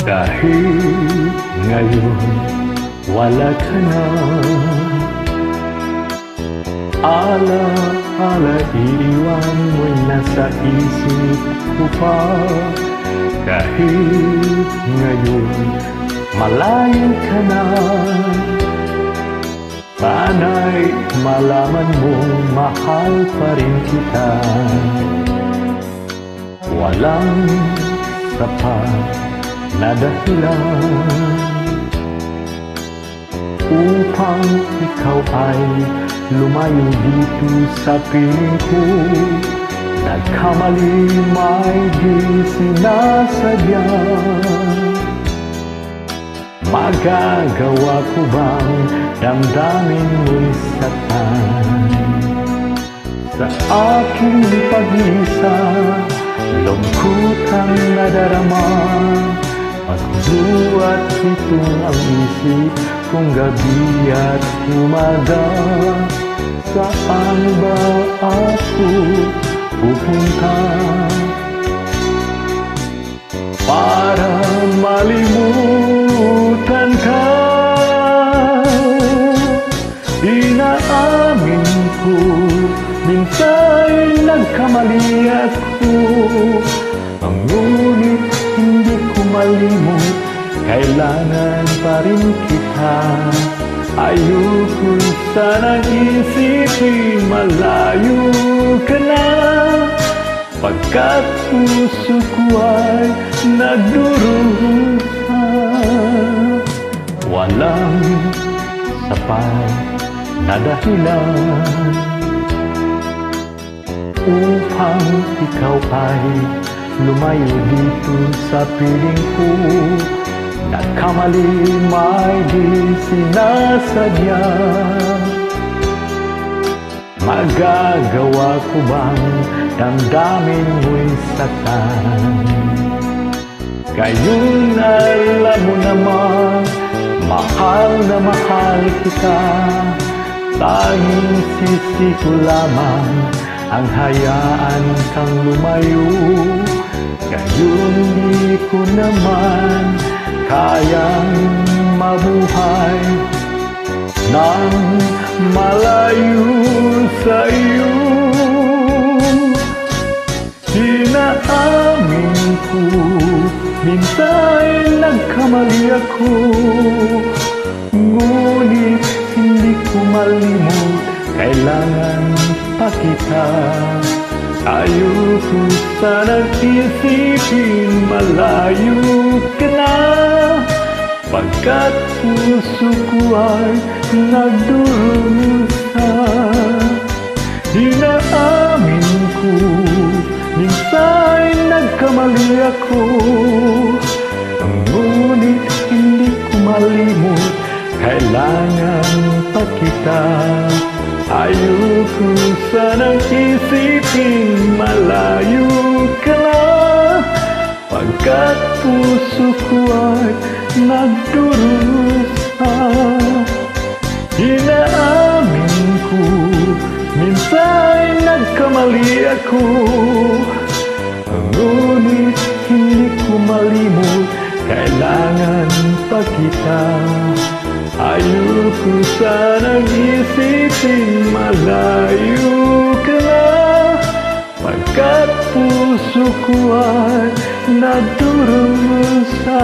Kahit ngayon wala ka na, ala-ala iiwan mo'y nasa isip ko pa. Kahit ngayon malayo ka na, sana'y malaman mong mahal pa rin kita. Walang sapat na dahilan upang ikaw ay lumayo dito sa piling ko. Nagkamali may di sinasadya. Magagawa ko bang damdamin mo'y saktan? Sa aking pag-isa, lungkot ang nadarama. Magbuhat itong ang isip kong gabi at umaga. Saan ba ako pupunta para malimutan ka? Inaamin ko, minsan nagkamali ako, ngunit hindi ko malimot, kailangan pa rin kita. Ayoko sanang isipin malayo ka na, pagkat puso ko ay nagdurusa. Walang sapat na dahilan upang ikaw ay lumayo dito sa piling ko. Nagkamali may di sinasadya. Magagawa ko bang damdamin mo'y saktan? Ngayon alam mo naman, mahal na mahal kita. Tanging sisi ko lamang ang hayaan kang lumayo. Ngayon di ko naman kayang mabuhay nang malayo sa iyo. Inaamin ko, minsan nagkamali ako, ngunit hindi ko malimot, kailangan pa kita. Ayoko sanang isipin malayo ka na, pagkat puso ko ay nagdurusa. Inaamin ko, minsan nagkamali ako, ngunit hindi ko malimot, kailangan pa kita. Ayoko sanang isipin malayo ka na, pagkat puso ko ay nagdurusa. Inaamin ko, minsan nagkamali ako, ngunit hindi ko malimot, kailangan pa kita. Ayoko sanang isipin malayo ka na, pagkat puso ko ay nagdurusa.